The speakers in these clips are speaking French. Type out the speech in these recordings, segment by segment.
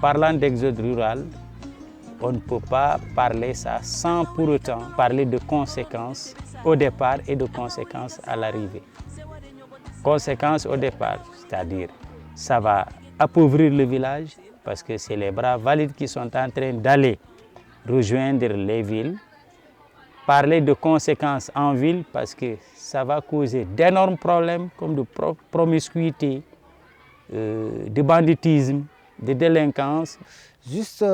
Parlant d'exode rural, on ne peut pas parler ça sans pour autant parler de conséquences au départ et de conséquences à l'arrivée. Conséquences au départ, c'est-à-dire ça va appauvrir le village parce que c'est les bras valides qui sont en train d'aller rejoindre les villes. Parler de conséquences en ville parce que ça va causer d'énormes problèmes comme de promiscuité, de banditisme, de délinquance. Juste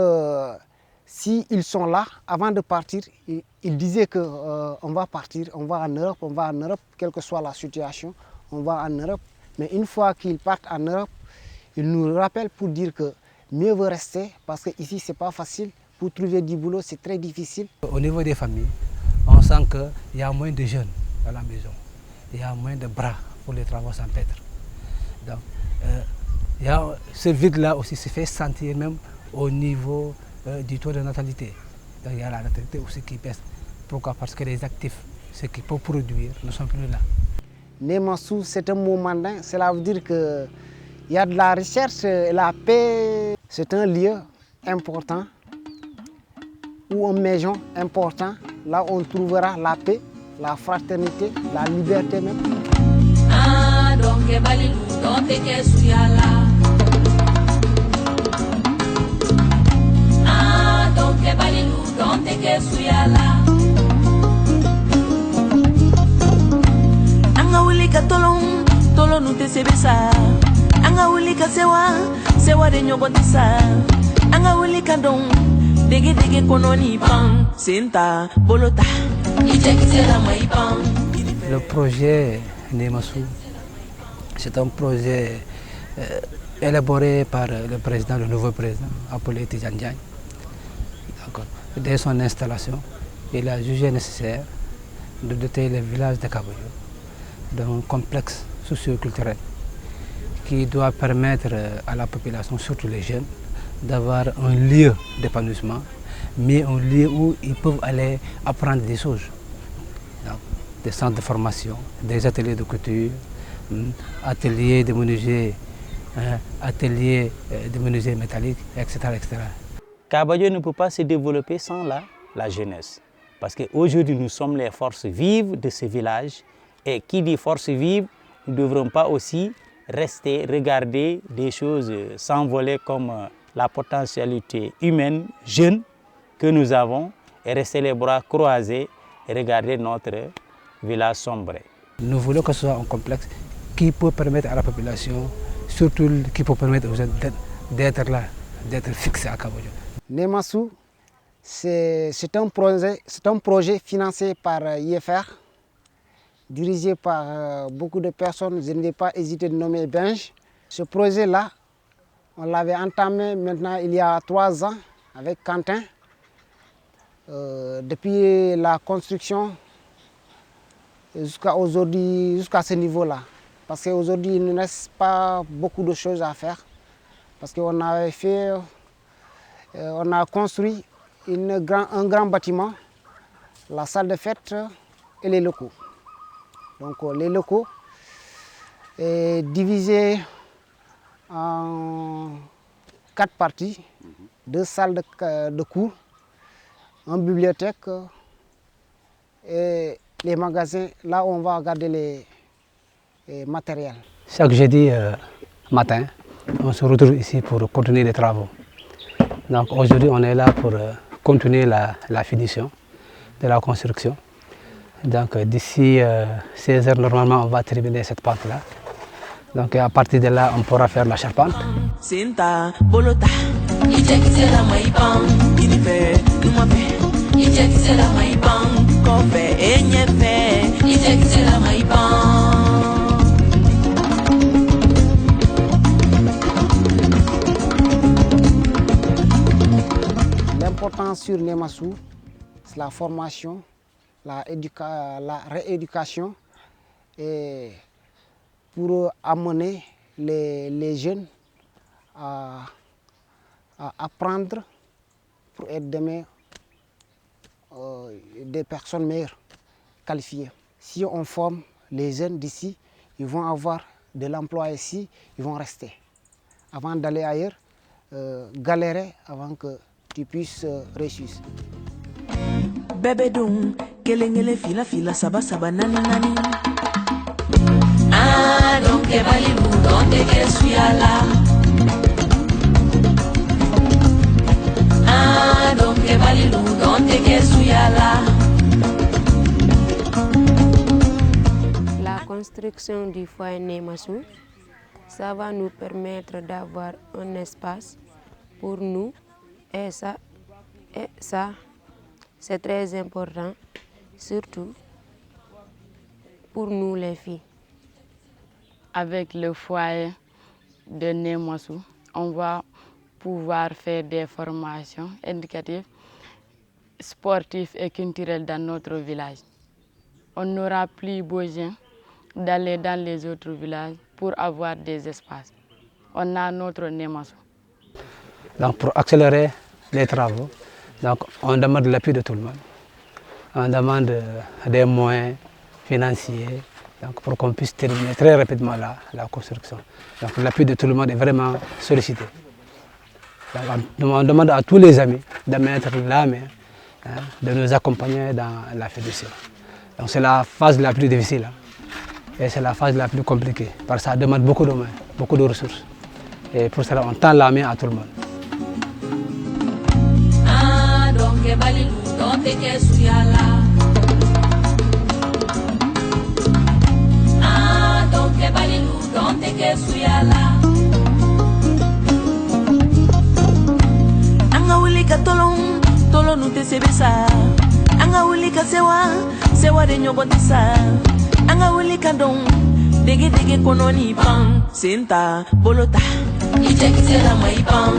s'ils sont là, avant de partir, ils disaient qu'on va partir, on va en Europe, quelle que soit la situation, on va en Europe. Mais une fois qu'ils partent en Europe, ils nous rappellent pour dire que mieux vaut rester parce qu'ici, ce n'est pas facile. Pour trouver du boulot, c'est très difficile. Au niveau des familles, on sent qu'il y a moins de jeunes à la maison. Il y a moins de bras pour les travaux champêtres. Donc, ce vide-là aussi se fait sentir même au niveau du taux de natalité. Donc, il y a la natalité aussi qui baisse. Pourquoi? Parce que les actifs, ceux qui peuvent produire, ne sont plus là. Némassou, c'est un mot mandin. Cela veut dire qu'il y a de la recherche et la paix. C'est un lieu important ou une maison important. Là, on trouvera la paix, la fraternité, la liberté même. Tolo nu te sebesa anga ulika sewa de nyobotisa anga ulika don dege kononi pan senta bolota ijekisela mai pan. Le projet Némassou, c'est un projet élaboré par le nouveau président, appelé Tidjane Diagne. Dès son installation, il a jugé nécessaire de doter les villages de Kaboyo d'un complexe socio-culturel qui doit permettre à la population, surtout les jeunes, d'avoir un lieu d'épanouissement, mais un lieu où ils peuvent aller apprendre des choses. Donc, des centres de formation, des ateliers de couture, ateliers de menuisier, ateliers de menuisier métallique, etc., etc. Kabadio ne peut pas se développer sans la jeunesse. Parce qu'aujourd'hui, nous sommes les forces vives de ce village. Et qui dit force vive, nous ne devrons pas aussi rester, regarder des choses s'envoler comme la potentialité humaine, jeune, que nous avons, et rester les bras croisés et regarder notre village sombrer. Nous voulons que ce soit un complexe qui peut permettre à la population, surtout qui peut permettre aux jeunes d'être là, d'être fixés à Kaboyo. Némassou, c'est un projet financé par IFR, dirigé par beaucoup de personnes. Je ne vais pas hésiter de nommer Benj. Ce projet-là, on l'avait entamé maintenant il y a 3 ans avec Quentin. Depuis la construction jusqu'à aujourd'hui, jusqu'à ce niveau-là. Parce qu'aujourd'hui, il ne reste pas beaucoup de choses à faire. Parce qu'on avait fait, on a construit un grand bâtiment, la salle de fête et les locaux. Donc les locaux est divisés en 4 parties, 2 salles de cours, une bibliothèque et les magasins, là où on va garder les matériels. Chaque jeudi matin, on se retrouve ici pour continuer les travaux. Donc aujourd'hui, on est là pour continuer la finition de la construction. Donc d'ici 16 heures, normalement, on va terminer cette pente-là. Donc à partir de là, on pourra faire la charpente. L'important sur Némassou, c'est la formation, la rééducation et pour amener les jeunes à apprendre pour être demain des personnes meilleures, qualifiées. si on forme les jeunes d'ici, ils vont avoir de l'emploi ici, ils vont rester. Avant d'aller ailleurs, galérer avant que tu puisses réussir. Bébé dong, kelengele fila fila saba saba nani nani. Ah, donc que validou, donc que suyala. Ah, donc que validou, donc que suyala. La construction du foyer Némassou, ça va nous permettre d'avoir un espace pour nous et ça c'est très important, surtout pour nous les filles. Avec le foyer de Némassou, on va pouvoir faire des formations éducatives, sportives et culturelles dans notre village. On n'aura plus besoin d'aller dans les autres villages pour avoir des espaces. On a notre Némassou. Donc pour accélérer les travaux, donc on demande l'appui de tout le monde. On demande des moyens financiers donc pour qu'on puisse terminer très rapidement la construction. Donc l'appui de tout le monde est vraiment sollicité. Donc, on demande à tous les amis de mettre la main, de nous accompagner dans la fiducie. Donc c'est la phase la plus difficile et c'est la phase la plus compliquée parce que ça demande beaucoup de moyens, beaucoup de ressources. Et pour cela on tend la main à tout le monde. Anga ulika tolo nute sebesa. Anga ulika sewa de nyobotisa. Anga ulika don dege kononi pang senta bolota. Ije kisela mai pang.